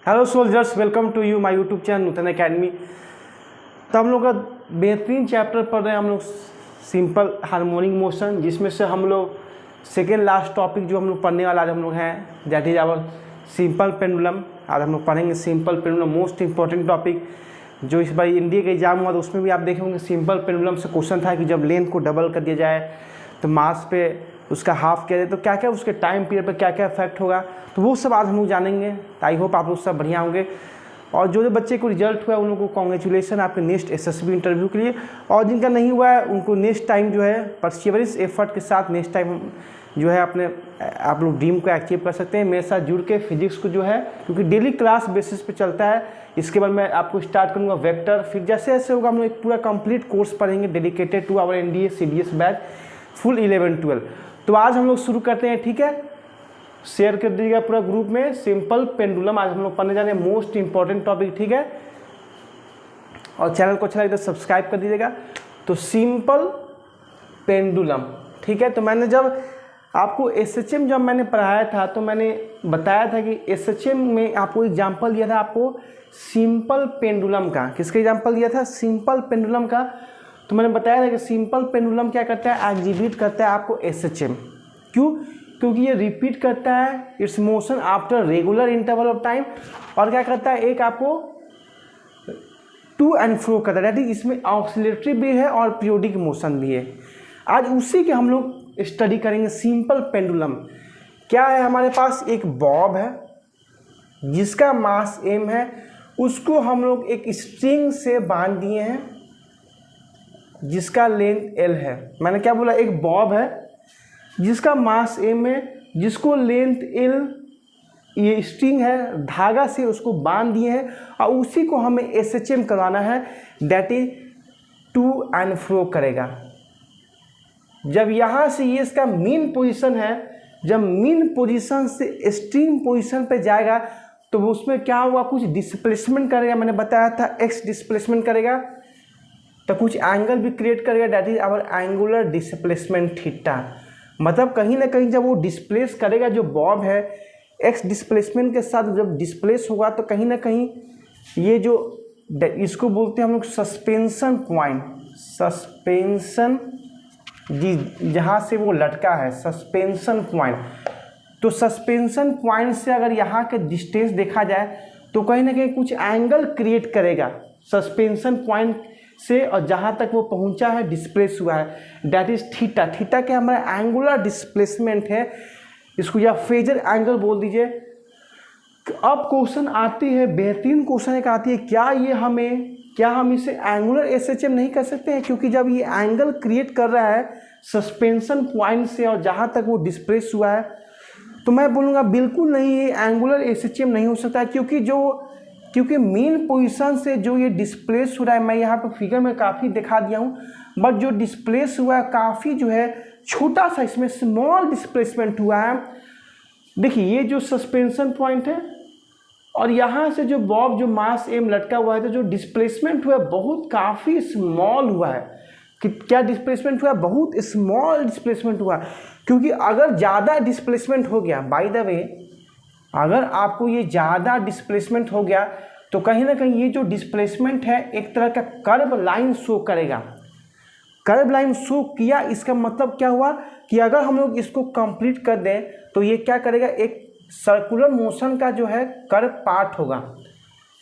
Hello soldiers, welcome to you my YouTube channel Nutan academy. तो हम लोग का बेहतरीन चैप्टर पढ़ रहे हैं हम लोग सिंपल हार्मोनिक मोशन, जिसमें से हम लोग सेकेंड लास्ट टॉपिक जो हम लोग पढ़ने वाला आज हम लोग हैं that is our simple pendulum. आज हम लोग पढ़ेंगे simple pendulum, most important topic जो इस बार इंडिया का एग्जाम हुआ तो उसमें भी आप देखे होंगे सिंपल पेंडुलम से क्वेश्चन था कि जब लेंथ को डबल कर दिया जाए तो मास पे उसका हाफ किया जाए तो क्या क्या उसके टाइम पीरियड पर क्या क्या इफेक्ट होगा, तो वो सब आज हम लोग जानेंगे। आई होप आप लोग सब बढ़िया होंगे। और जो बच्चे को रिजल्ट हुआ है उन लोगों को कॉन्ग्रेचुलेसन आपके नेक्स्ट एसएसबी इंटरव्यू के लिए, और जिनका नहीं हुआ है उनको नेक्स्ट टाइम जो है परसिवरेंस एफर्ट के साथ नेक्स्ट टाइम जो है अपने आप लोग ड्रीम को अचीव कर सकते हैं। मेरे साथ जुड़ के फिजिक्स को जो है, क्योंकि डेली क्लास बेसिस पे चलता है, इसके बाद मैं आपको स्टार्ट करूंगा वेक्टर, फिर जैसे जैसे होगा हम लोग एक पूरा कंप्लीट कोर्स पढ़ेंगे dedicated to our NDA CDS batch full 11-12। तो आज हम लोग शुरू करते हैं, ठीक है। शेयर कर दीजिएगा पूरा ग्रुप में। सिंपल पेंडुलम आज हम लोग पढ़ने जा रहे हैं, मोस्ट इंपॉर्टेंट टॉपिक, ठीक है। और चैनल को अच्छा लगे तो सब्सक्राइब कर दीजिएगा। तो सिंपल पेंडुलम, ठीक है। तो मैंने जब आपको एसएचएम जब मैंने पढ़ाया था तो मैंने बताया था कि एसएचएम में आपको एग्जाम्पल दिया था आपको सिंपल पेंडुलम का। किसका एग्जाम्पल दिया था? सिंपल पेंडुलम का। तो मैंने बताया था कि सिंपल पेंडुलम क्या करता है? एग्जीक्यूट करता है आपको एसएचएम। क्यों? क्योंकि ये रिपीट करता है it's motion after regular interval of time, और क्या करता है एक आपको टू एंड फ्रो करता है, इसमें ऑक्सिलेटरी भी है और पीरियोडिक मोशन भी है। आज उसी के हम लोग स्टडी करेंगे सिंपल पेंडुलम। क्या है हमारे पास? एक बॉब है जिसका मास m है, उसको हम लोग एक स्ट्रिंग से बांध दिए हैं जिसका लेंथ l है। मैंने क्या बोला? एक बॉब है जिसका मास m है, जिसको लेंथ l, ये स्ट्रिंग है, धागा से उसको बांध दिए हैं, और उसी को हमें एसएचएम करवाना है, that is to and fro करेगा। जब यहाँ से ये इसका मीन पोजीशन है, जब मीन पोजीशन से स्ट्रिंग पोजीशन पे जाएगा तो वो उसमें क्या होगा? कुछ डिस्प्लेसमेंट करेगा। मैंने बताया था एक्स डिस्प्लेसमेंट करेगा, तो कुछ एंगल भी क्रिएट करेगा, that is our angular displacement theta. मतलब कहीं ना कहीं जब वो डिस्प्लेस करेगा, जो बॉब है एक्स डिस्प्लेसमेंट के साथ जब डिस्प्लेस होगा तो कहीं ना कहीं ये जो इसको बोलते हैं हम लोग सस्पेंशन पॉइंट, सस्पेंशन जी जहाँ से वो लटका है सस्पेंशन पॉइंट। तो सस्पेंशन पॉइंट से अगर यहाँ के डिस्टेंस देखा जाए तो कहीं ना कहीं कुछ एंगल क्रिएट करेगा सस्पेंशन पॉइंट से, और जहाँ तक वो पहुँचा है डिस्प्लेस हुआ है, दैट इज थीटा। थीटा क्या हमारा एंगुलर डिस्प्लेसमेंट है, इसको या फेजर एंगल बोल दीजिए। अब क्वेश्चन आती है, बेहतरीन क्वेश्चन एक आती है, क्या हम इसे एंगुलर एसएचएम नहीं कर सकते हैं? क्योंकि जब ये एंगल क्रिएट कर रहा है सस्पेंशन पॉइंट से और जहाँ तक वो डिस्प्लेस हुआ है, तो मैं बोलूँगा बिल्कुल नहीं, ये एंगुलर एसएचएम नहीं हो सकता है। क्योंकि मेन पोजीशन से जो ये डिस्प्लेस हो रहा है, मैं यहाँ पर फिगर में काफ़ी दिखा दिया हूँ, बट जो डिस्प्लेस हुआ है काफ़ी जो है छोटा सा, इसमें स्मॉल डिस्प्लेसमेंट हुआ है। देखिए ये जो सस्पेंशन पॉइंट है और यहाँ से जो बॉब जो मास m लटका हुआ है, तो जो डिस्प्लेसमेंट हुआ है बहुत काफ़ी स्मॉल हुआ है। कि क्या डिस्प्लेसमेंट हुआ? बहुत स्मॉल डिस्प्लेसमेंट हुआ। क्योंकि अगर ज़्यादा डिस्प्लेसमेंट हो गया, बाय द वे अगर आपको ये ज़्यादा डिस्प्लेसमेंट हो गया तो कहीं ना कहीं ये जो डिस्प्लेसमेंट है एक तरह का कर्व लाइन शो करेगा। कर्व लाइन शो किया, इसका मतलब क्या हुआ कि अगर हम लोग इसको कंप्लीट कर दें तो ये क्या करेगा? एक सर्कुलर मोशन का जो है कर्व पार्ट होगा।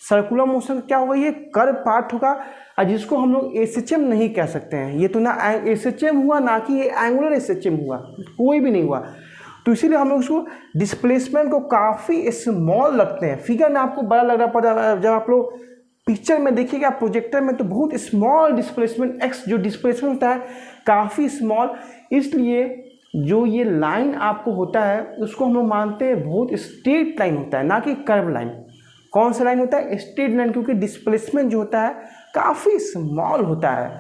सर्कुलर मोशन क्या होगा? ये कर्व पार्ट होगा, और जिसको हम लोग एसएचएम नहीं कह सकते हैं। ये तो ना एसएचएम हुआ, ना कि ये एंगुलर एसएचएम हुआ, कोई भी नहीं हुआ। तो इसीलिए हम लोग इसको डिस्प्लेसमेंट को काफ़ी स्मॉल रखते हैं। फिगर में आपको बड़ा लग रहा पड़ा, जब आप लोग पिक्चर में देखिएगा प्रोजेक्टर में तो बहुत स्मॉल डिस्प्लेसमेंट, एक्स जो डिस्प्लेसमेंट होता है काफ़ी स्मॉल। इसलिए जो ये लाइन आपको होता है उसको हम लोग मानते हैं बहुत स्ट्रेट लाइन होता है, ना कि कर्व लाइन। कौन सा लाइन होता है? स्ट्रेट लाइन, क्योंकि डिस्प्लेसमेंट जो होता है काफ़ी स्मॉल होता है,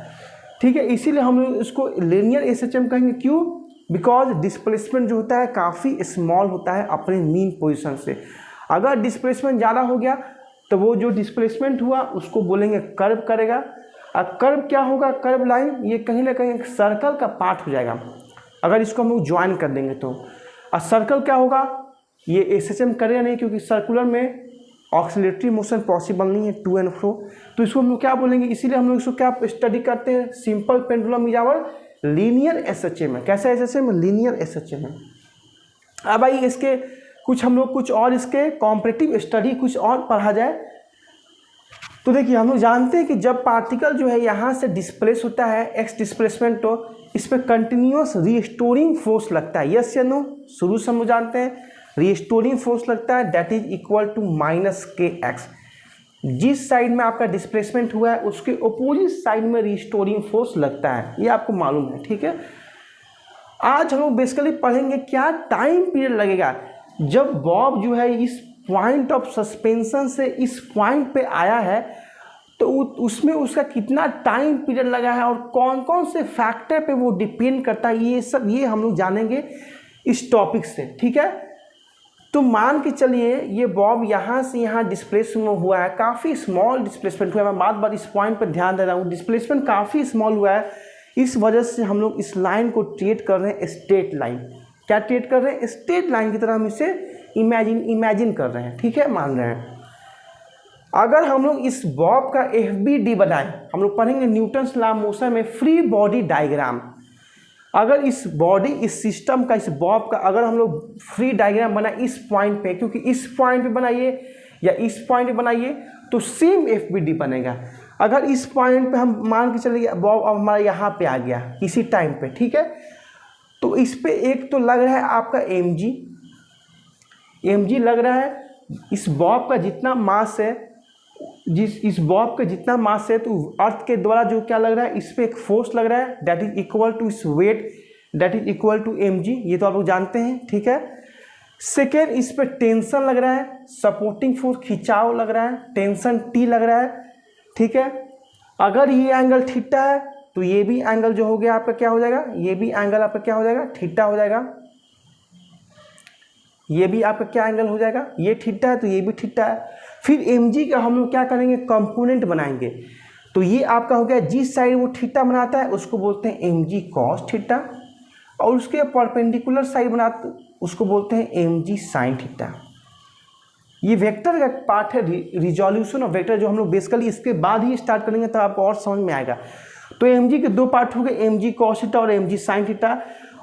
ठीक है। इसीलिए हम लोग इसको लीनियर एसएचएम कहेंगे। क्यों? बिकॉज डिस्प्लेसमेंट जो होता है काफ़ी स्मॉल होता है अपने मीन पोजीशन से। अगर डिस्प्लेसमेंट ज़्यादा हो गया तो वो जो डिस्प्लेसमेंट हुआ उसको बोलेंगे कर्व करेगा। और कर्व क्या होगा? कर्व लाइन ये कहीं ना कहीं एक सर्कल का पार्ट हो जाएगा अगर इसको हम लोग ज्वाइन कर देंगे तो। और सर्कल क्या होगा? ये एसएचएम करेगा नहीं, क्योंकि सर्कुलर में ऑक्सीलेटरी मोशन पॉसिबल नहीं है टू एंड फ्रो, तो इसको हम लोग क्या बोलेंगे, इसीलिए हम लोग इसको क्या स्टडी करते हैं, simple pendulum is our linear SHM है। कैसा एसएचएम? लीनियर एसएचएम है। अब भाई इसके कुछ हम लोग कुछ और इसके कॉम्परेटिव स्टडी कुछ और पढ़ा जाए तो देखिए हम लोग जानते हैं कि जब पार्टिकल जो है यहाँ से डिस्प्लेस होता है एक्स डिस्प्लेसमेंट, तो इस पर कंटिन्यूअस रीस्टोरिंग फोर्स लगता है, यस या नो? शुरू से हम लोग जानते हैं रीस्टोरिंग फोर्स लगता है, that is equal to minus k x. जिस साइड में आपका डिस्प्लेसमेंट हुआ है उसके अपोजिट साइड में रीस्टोरिंग फोर्स लगता है, ये आपको मालूम है, ठीक है। आज हम लोग बेसिकली पढ़ेंगे क्या टाइम पीरियड लगेगा जब बॉब जो है इस पॉइंट ऑफ सस्पेंशन से इस पॉइंट पे आया है, तो उसमें उसका कितना टाइम पीरियड लगा है और कौन कौन से फैक्टर पे वो डिपेंड करता है, ये सब ये हम लोग जानेंगे इस टॉपिक से, ठीक है। तो मान के चलिए ये बॉब यहाँ से यहाँ डिस्प्लेसमेंट हुआ है, काफ़ी स्मॉल डिस्प्लेसमेंट हुआ है, मैं बार बार इस पॉइंट पर ध्यान दे रहा हूँ, डिस्प्लेसमेंट काफ़ी स्मॉल हुआ है, इस वजह से हम लोग इस लाइन को ट्रीट कर रहे हैं स्ट्रेट लाइन। क्या ट्रीट कर रहे हैं? स्ट्रेट लाइन की तरह हम इसे इमेजिन कर रहे हैं, ठीक है, मान रहे हैं। अगर हम लोग इस बॉब का FBD बनाएं, हम लोग पढ़ेंगे न्यूटन्स लॉ ऑफ मोशन में फ्री बॉडी डायग्राम। अगर इस बॉडी इस सिस्टम का इस बॉब का अगर हम लोग फ्री डायग्राम बनाए इस पॉइंट पे, क्योंकि इस पॉइंट पे बनाइए या इस पॉइंट पे बनाइए तो सेम FBD बनेगा। अगर इस पॉइंट पे हम मान के चलिए बॉब अब हमारा यहाँ पे आ गया किसी टाइम पे, ठीक है, तो इस पे एक तो लग रहा है आपका mg लग रहा है। इस बॉब का जितना मास है इस बॉब का जितना मास है तो अर्थ के द्वारा जो क्या लग रहा है, इस पे एक फोर्स लग रहा है, दैट इज इक्वल टू इस weight, that is equal to mg, ये तो आप लोग जानते हैं, ठीक है। सेकेंड, इस पे टेंशन लग रहा है, सपोर्टिंग फोर्स खिंचाव लग रहा है, टेंशन T लग रहा है, ठीक है। अगर ये एंगल थीटा है तो ये भी एंगल जो हो गया आपका क्या हो जाएगा, ये भी एंगल आपका क्या हो जाएगा, थीटा हो जाएगा। ये भी आपका क्या एंगल हो जाएगा, ये थीटा है तो ये भी थीटा है। फिर mg का हम लोग क्या करेंगे, कंपोनेंट बनाएंगे, तो ये आपका हो गया जिस साइड वो थीटा बनाता है उसको बोलते हैं mg cos थीटा, और उसके परपेंडिकुलर साइड बनाते उसको बोलते हैं mg sin थीटा। ये वेक्टर का पार्ट है, रिजोल्यूशन ऑफ वेक्टर, जो हम लोग बेसिकली इसके बाद ही स्टार्ट करेंगे तो आपको और समझ में आएगा। तो mg के दो पार्ट हो गए, mg cos थीटा और mg sin थीटा।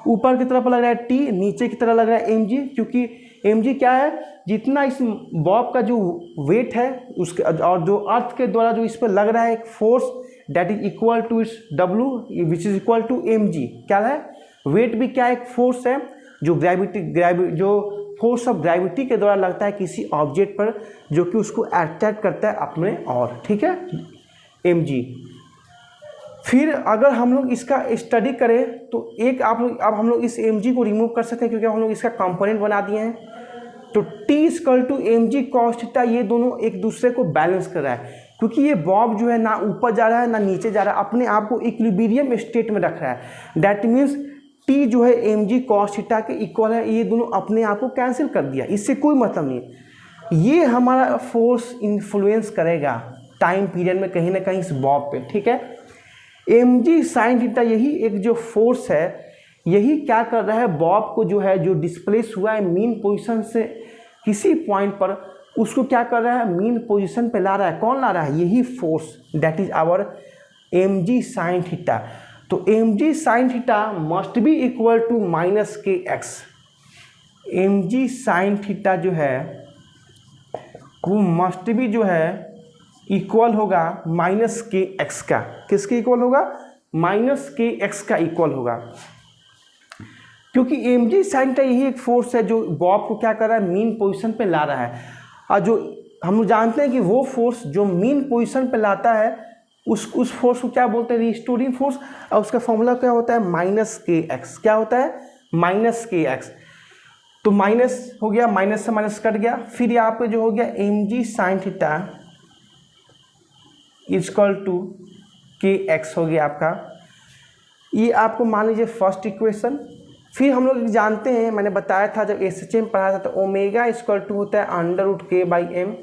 ऊपर की तरफ लग रहा है T, नीचे की तरफ लग रहा है mg, क्योंकि mg क्या है, जितना इस बॉब का जो वेट है उसके और जो अर्थ के द्वारा जो इस पर लग रहा है एक force, that is equal to its W which is equal to mg। क्या है, वेट भी क्या एक फोर्स है जो जो फोर्स ऑफ ग्रेविटी के द्वारा लगता है किसी ऑब्जेक्ट पर जो कि उसको अट्रैक्ट करता है अपने और, ठीक है, mg। फिर अगर हम लोग इसका स्टडी करें तो एक आप लोग अब हम लोग इस mg को रिमूव कर सकते हैं क्योंकि हम लोग इसका कंपोनेंट बना दिए हैं। तो T equal to mg cos theta, ये दोनों एक दूसरे को बैलेंस कर रहा है, क्योंकि ये बॉब जो है ना ऊपर जा रहा है ना नीचे जा रहा है, अपने आप को इक्विलिब्रियम स्टेट में रख रहा है। दैट मीन्स T जो है mg cos थीटा के इक्वल है, ये दोनों अपने आप को कैंसिल कर दिया, इससे कोई मतलब नहीं। ये हमारा फोर्स इन्फ्लुएंस करेगा टाइम पीरियड में कहीं ना कहीं इस बॉब पे, ठीक है। mg sin थीटा यही एक जो फोर्स है, यही क्या कर रहा है, बॉब को जो है जो डिस्प्लेस हुआ है मीन पोजीशन से किसी पॉइंट पर, उसको क्या कर रहा है, मीन पोजीशन पे ला रहा है। कौन ला रहा है, यही force, that is our mg sin theta. तो mg sin theta must be equal to minus k x. mg sin theta जो है वो मस्ट बी जो है इक्वल होगा माइनस के एक्स का। किसके इक्वल होगा, माइनस के एक्स का इक्वल होगा, क्योंकि mg sin थीटा यही एक फोर्स है जो बॉब को क्या कर रहा है, मीन पोजीशन पे ला रहा है। और जो हम लोग जानते हैं कि वो फोर्स जो मीन पोजीशन पे लाता है उस फोर्स को क्या बोलते हैं, रिस्टोरिंग फोर्स, और उसका फॉर्मूला क्या होता है, माइनस के एक्स। क्या होता है, माइनस के एक्स। तो माइनस हो गया, माइनस से माइनस कट गया, फिर यहाँ पे जो हो गया mg sin theta equal to k x हो गया आपका। ये आपको मान लीजिए फर्स्ट इक्वेशन। फिर हम लोग जानते हैं, मैंने बताया था जब एसएचएम पढ़ा था तो ओमेगा इक्वल टू होता है अंडर रूट के बाई एम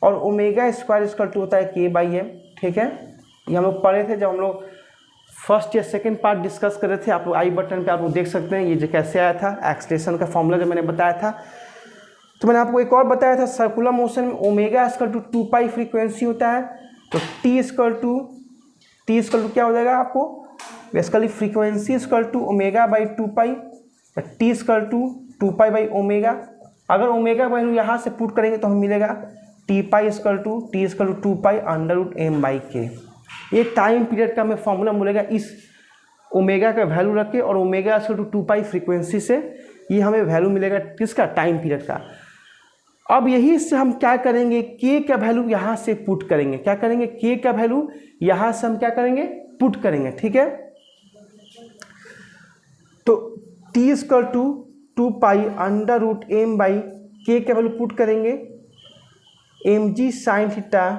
और ओमेगा स्क्वायर इक्वल टू होता है के बाई एम, ठीक है। ये हम लोग पढ़े थे जब हम लोग फर्स्ट या सेकंड पार्ट डिस्कस कर रहे थे। आप लोग आई बटन पे आप लोग देख सकते हैं ये जो कैसे आया था, एक्सलेशन का फॉर्मूला जो मैंने बताया था। तो मैंने आपको एक और बताया था, सर्कुलर मोशन में omega equal to 2 pi frequency होता है, तो टी इक्वल टू क्या हो जाएगा आपको, basically frequency equal to omega by 2 pi, T equal to 2 pi by omega. अगर ओमेगा वैल्यू यहाँ से पुट करेंगे तो हमें मिलेगा T pi equal to 2 pi under root m by k. ये टाइम पीरियड का हमें फॉर्मूला मिलेगा इस ओमेगा का वैल्यू रख के, और omega equal to 2 pi frequency से ये हमें वैल्यू मिलेगा किसका, टाइम पीरियड का। अब यही से हम क्या करेंगे, के का वैल्यू यहाँ से पुट करेंगे। क्या करेंगे, के का वैल्यू यहाँ से हम क्या करेंगे, पुट करेंगे। ठीक है, तो T equal to 2 pi under root m by k का वैल्यू पुट करेंगे, m g sine theta,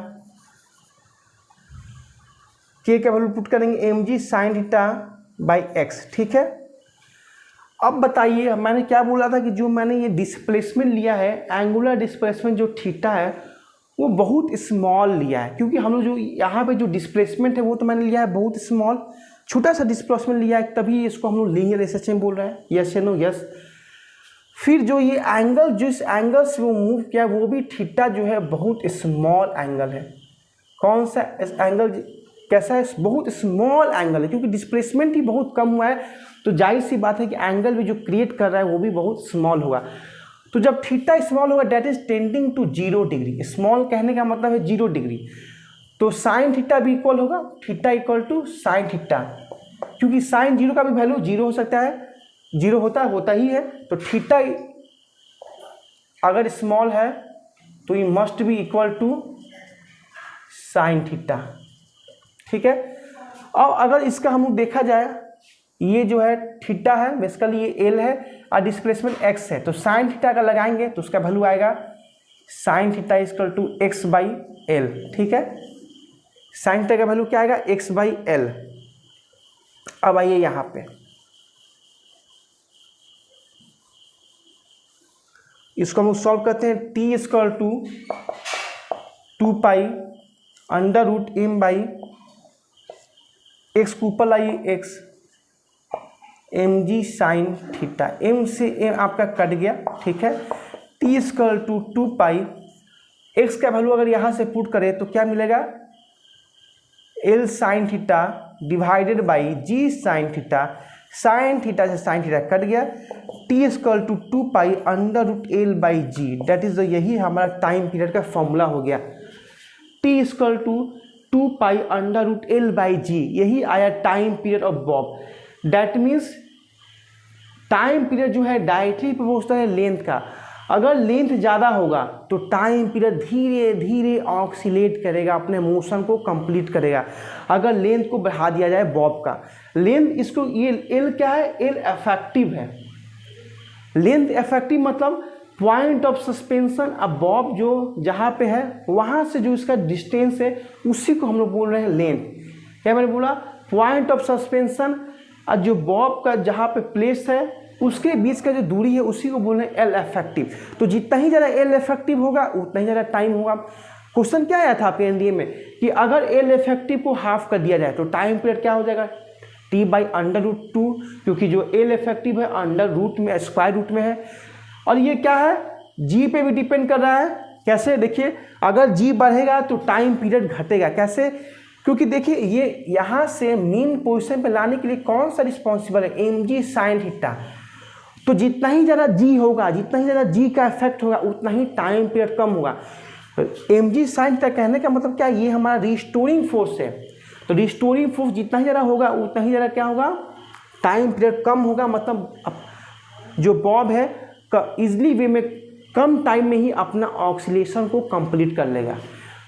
k का वैल्यू पुट करेंगे m g sine theta by x. ठीक है, अब बताइए मैंने क्या बोला था कि जो मैंने ये डिस्प्लेसमेंट लिया है, एंगुलर डिस्प्लेसमेंट जो थीटा है वो बहुत स्मॉल लिया है, क्योंकि हम लोग जो यहाँ पे जो डिस्प्लेसमेंट है वो तो मैंने लिया है बहुत स्मॉल, छोटा सा डिस्प्लेसमेंट लिया है, तभी इसको हम लोग लीनियर रिलेशनशिप बोल रहे हैं। यस या नो, यस। फिर जो ये एंगल, जिस एंगल से वो मूव किया वो भी थीटा जो है बहुत स्मॉल एंगल है। कौन सा एंगल कैसा है, बहुत स्मॉल एंगल है, क्योंकि डिस्प्लेसमेंट ही बहुत कम हुआ है, तो जाहिर सी बात है कि एंगल भी जो क्रिएट कर रहा है वो भी बहुत स्मॉल होगा। तो जब थीटा स्मॉल होगा that is tending to 0 degree, small कहने का मतलब है 0 डिग्री, तो साइन थीटा भी इक्वल होगा theta equal to sine theta, क्योंकि साइन 0 का भी वैल्यू 0 हो सकता है, 0 होता ही है, तो थीटा अगर स्मॉल है तो ये must be equal to sine theta. ठीक है, अब अगर इसका हम लोग देखा जाए, ये जो है थीटा है, बेसिकली ये एल है और डिस्प्लेसमेंट एक्स है, तो साइन थीटा का लगाएंगे तो उसका वैल्यू आएगा sine theta equal to x by l. ठीक है, साइन थीटा का वैल्यू क्या आएगा, एक्स बाई एल। अब आइए यहाँ पे, इसको हम लोग सॉल्व करते हैं। T equal to 2 pi under root m by x को ऊपर लाइए x, m g sine theta, m से एम आपका कट गया। ठीक है, T equal to 2 pi, x का वैल्यू अगर यहाँ से पुट करें तो क्या मिलेगा, l sine theta divided by g sine theta, sine theta से साइन थीटा कट गया, T equal to 2 pi under root L by ji, that is यही हमारा टाइम पीरियड का फॉर्मूला हो गया। T equal to 2 pi under root L by g, यही आया time period of bob. That means time period जो है directly proportional है लेंथ का। अगर लेंथ ज़्यादा होगा तो टाइम पीरियड धीरे धीरे ऑक्सीलेट करेगा, अपने मोशन को कंप्लीट करेगा। अगर लेंथ को बढ़ा दिया जाए बॉब का, लेंथ इसको, ये एल क्या है, एल इफेक्टिव है। लेंथ इफेक्टिव मतलब पॉइंट ऑफ सस्पेंशन, अब बॉब जो जहाँ पे है वहाँ से जो इसका डिस्टेंस है उसी को हम लोग बोल रहे हैं लेंथ। क्या मैंने बोला, पॉइंट ऑफ सस्पेंशन और जो बॉब का जहाँ पे प्लेस है उसके बीच का जो दूरी है उसी को बोल रहे हैं एल इफेक्टिव। तो जितना ही ज़्यादा एल इफेक्टिव होगा उतना ही ज़्यादा टाइम होगा। क्वेश्चन क्या आया था आपके एनडीए में कि अगर एल इफेक्टिव को हाफ कर दिया जाए तो टाइम पीरियड क्या हो जाएगा, टी बाई अंडर रूट 2, क्योंकि जो एल इफेक्टिव है अंडर रूट में, स्क्वायर रूट में है, और ये क्या है, जी पे भी डिपेंड कर रहा है। कैसे, देखिए अगर जी बढ़ेगा तो टाइम पीरियड घटेगा। कैसे, क्योंकि देखिए ये यहाँ से मीन पोजीशन पे लाने के लिए कौन सा रिस्पॉन्सिबल है, एम जी साइन थीटा। तो जितना ही ज़्यादा जी होगा, जितना ही ज़्यादा जी का इफेक्ट होगा उतना ही टाइम पीरियड कम होगा। एम जी साइन थीटा कहने का मतलब क्या, ये हमारा रिस्टोरिंग फोर्स है। तो रिस्टोरिंग फोर्स जितना ही ज़्यादा होगा उतना ही ज़्यादा क्या होगा, टाइम पीरियड कम होगा। मतलब जो बॉब है ईजिली वे में कम टाइम में ही अपना ऑक्सीलेशन को कंप्लीट कर लेगा।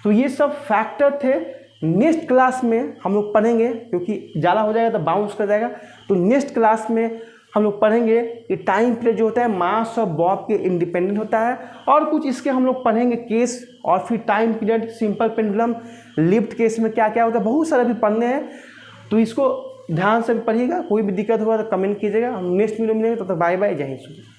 तो ये सब फैक्टर थे। नेक्स्ट क्लास में हम लोग पढ़ेंगे, क्योंकि ज़्यादा हो जाएगा तो बाउंस कर जाएगा। तो नेक्स्ट क्लास में हम लोग पढ़ेंगे कि टाइम पीरियड जो होता है मास ऑफ बॉब के इंडिपेंडेंट होता है, और कुछ इसके हम लोग पढ़ेंगे केस, और फिर time period, simple pendulum, lift case में क्या क्या होता है, बहुत सारे भी पढ़ने हैं। तो इसको ध्यान से पढ़िएगा। कोई भी दिक्कत होगा तो कमेंट कीजिएगा। हम नेक्स्ट वीडियो में मिलेंगे, तो बाय बाय, जय हिंद।